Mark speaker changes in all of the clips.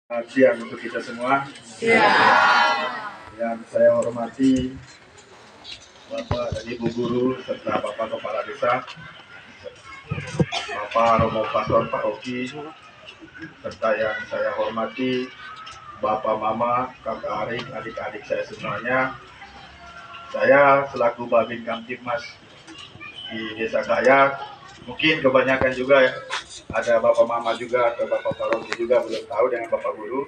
Speaker 1: Selamat siang untuk kita semua.
Speaker 2: Ya.
Speaker 1: Yang saya hormati Bapak dan Ibu Guru serta Bapak Kepala Desa, Bapak Romo Pastor Pak Oki, serta yang saya hormati Bapak Mama, Kakak Arik, adik-adik saya semuanya. Saya selaku Babin Kamtibmas di Desa Gayak, mungkin kebanyakan juga ada Bapak Mama juga atau Bapak Paroki juga belum tahu dengan Bapak Guru.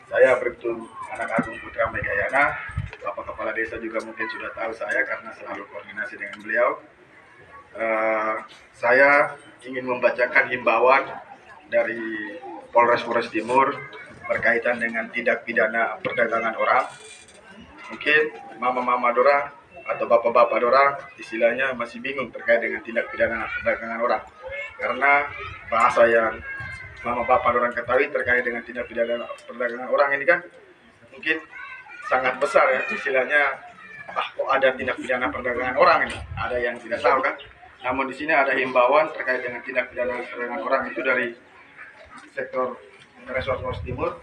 Speaker 1: Saya Bribtu Anak Agung Putra Megayana. Bapak Kepala Desa juga mungkin sudah tahu saya karena selalu koordinasi dengan beliau. Saya ingin membacakan himbauan dari Polres Flores Timur berkaitan dengan tindak pidana perdagangan orang. Mungkin mama-mama dorang atau bapak-bapak dorang istilahnya masih bingung terkait dengan tindak pidana perdagangan orang, karena bahasa yang mama bapak dorang ketahui terkait dengan tindak pidana perdagangan orang ini kan mungkin sangat besar ya, istilahnya kok ada tindak pidana perdagangan orang ini, ada yang tidak tahu kan. Namun di sini ada himbauan terkait dengan tindak pidana perdagangan orang itu dari sektor Resort Flores Timur.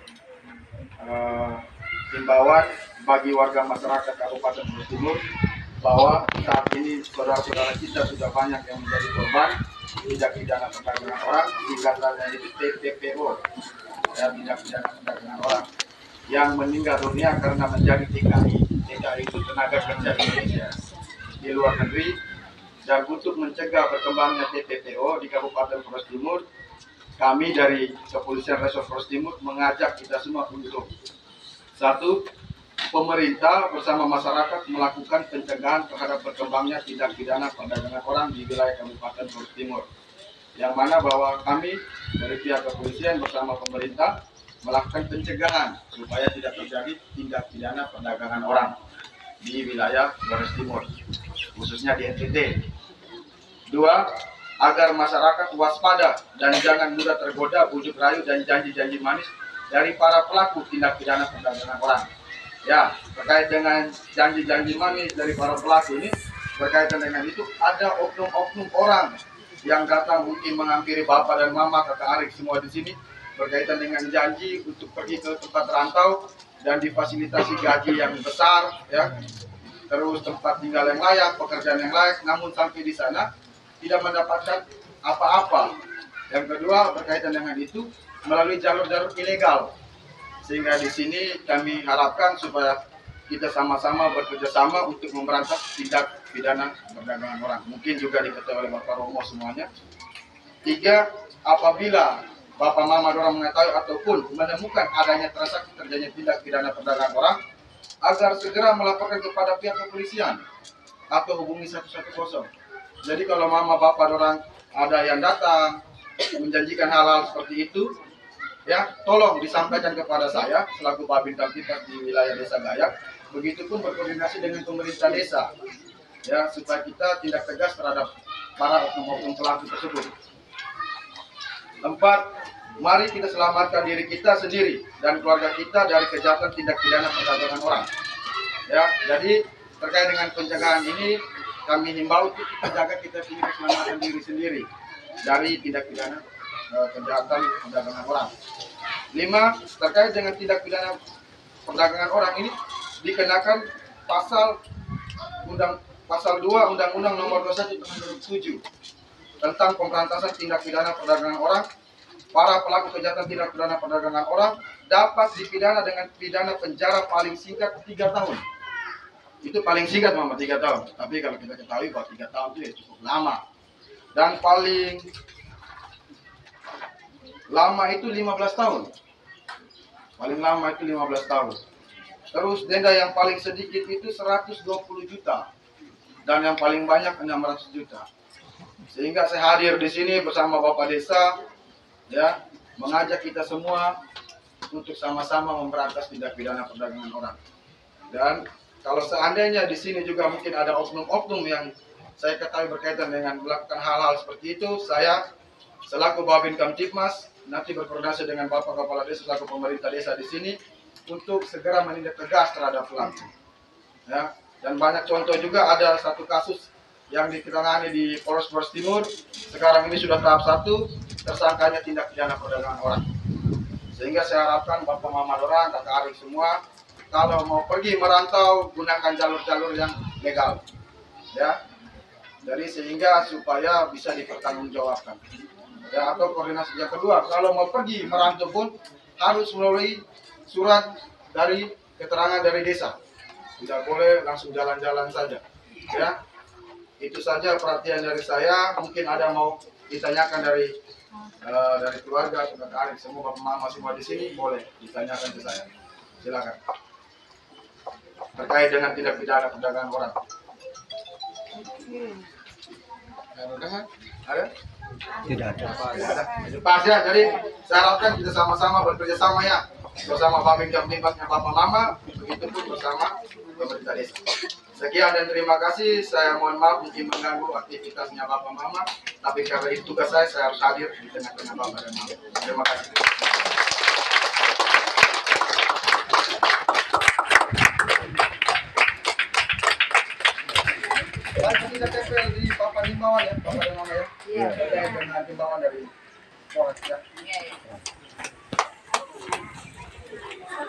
Speaker 1: Himbauan bagi warga masyarakat Kabupaten Flores Timur bahwa saat ini saudara-saudara kita sudah banyak yang menjadi korban tindak pidana perdagangan orang, singkatannya itu TPPO, ya, tindak pidana perdagangan orang, yang meninggal dunia karena menjadi TKI. TKI itu tenaga kerja Indonesia di luar negeri. Dan untuk mencegah berkembangnya TPPO di Kabupaten Flores Timur, kami dari Kepolisian Resort Flores Timur mengajak kita semua untuk satu, pemerintah bersama masyarakat melakukan pencegahan terhadap berkembangnya tindak pidana perdagangan orang di wilayah Kabupaten Flores Timur. Yang mana bahwa kami dari pihak kepolisian bersama pemerintah melakukan pencegahan supaya tidak terjadi tindak pidana perdagangan orang di wilayah Flores Timur, khususnya di NTT. Dua, agar masyarakat waspada dan jangan mudah tergoda bujuk rayu dan janji-janji manis dari para pelaku tindak pidana perdagangan orang. Ya, terkait dengan janji-janji manis dari para pelaku ini, berkaitan dengan itu ada oknum-oknum orang yang datang mungkin menghampiri bapak dan mama, kakak Arik semua di sini, berkaitan dengan janji untuk pergi ke tempat rantau dan difasilitasi gaji yang besar, ya, terus tempat tinggal yang layak, pekerjaan yang layak, namun sampai di sana tidak mendapatkan apa-apa. Yang kedua berkaitan dengan itu melalui jalur-jalur ilegal. Sehingga di sini kami harapkan supaya kita sama-sama bekerja sama untuk memberantas tindak pidana perdagangan orang. Mungkin juga diketahui oleh Bapak Romo semuanya. Tiga, apabila Bapak Mama dorang mengetahui ataupun menemukan adanya transaksi terjadinya tindak pidana perdagangan orang, agar segera melaporkan kepada pihak kepolisian atau hubungi 110. Jadi kalau mama bapak dorang ada yang datang menjanjikan hal-hal seperti itu, ya, tolong disampaikan kepada saya selaku Babin Kamtibmas di wilayah Desa Gayak. Begitupun berkoordinasi dengan pemerintah desa, ya, supaya kita tindak tegas terhadap para oknum-oknum pelaku tersebut. 4, mari kita selamatkan diri kita sendiri dan keluarga kita dari kejahatan tindak pidana perdagangan orang. Ya, jadi terkait dengan pencegahan ini kami himbau untuk kita jaga kita keselamatan diri sendiri dari tindak pidana kejahatan perdagangan orang. 5, terkait dengan tindak pidana perdagangan orang ini dikenakan pasal 2 Undang-Undang Nomor 21 Tahun 2007 tentang pemberantasan tindak pidana perdagangan orang. Para pelaku kejahatan tindak pidana perdagangan orang dapat dipidana dengan pidana penjara paling singkat 3 tahun. Itu paling singkat Mama 3 tahun. Tapi kalau kita ketahui bahwa 3 tahun itu ya cukup lama. Dan paling lama itu 15 tahun. Paling lama itu 15 tahun. Terus denda yang paling sedikit itu 120 juta. Dan yang paling banyak 600 juta. Sehingga saya hadir di sini bersama Bapak Desa, ya, mengajak kita semua untuk sama-sama memberantas tindak pidana perdagangan orang. Dan kalau seandainya di sini juga mungkin ada oknum-oknum yang saya ketahui berkaitan dengan melakukan hal-hal seperti itu, saya selaku Babin Kamtibmas nanti berkoordinasi dengan Bapak Kepala Desa selaku pemerintah desa di sini untuk segera menindak tegas terhadap pelaku. Ya, dan banyak contoh juga, ada satu kasus yang ditangani di Polres Flores Timur. Sekarang ini sudah tahap 1, tersangkanya tindak pidana perdagangan orang. Sehingga saya harapkan Bapak Mama Dorang, kakak adik semua, kalau mau pergi merantau gunakan jalur-jalur yang legal, ya. Jadi sehingga supaya bisa dipertanggungjawabkan. Ya, atau koordinasi yang kedua, kalau mau pergi merantau pun harus melalui surat dari keterangan dari desa. Tidak boleh langsung jalan-jalan saja. Ya, itu saja perhatian dari saya. Mungkin ada mau ditanyakan dari keluarga, kakak adik semua, bapak mama semua di sini, boleh ditanyakan ke saya. Silakan. Terkait dengan tindak pidana perdagangan orang. Ada?
Speaker 2: Tidak ada.
Speaker 1: Itu pas ya. Jadi saya harapkan kita sama-sama bekerja sama ya, bersama Babin Kamtibasnya Bapak Mama, begitu pun bersama pemerintah desa. Sekian dan terima kasih. Saya mohon maaf mungkin mengganggu aktivitasnya Bapak Mama, tapi karena itu tugas saya harus hadir di tengah-tengah Bapak dan Mama. Terima kasih. Kita tempel di Bapak Himbauan ya, Bapak dan Mama ya. Iya. Dengan himbauan dari Polres ya. Iya.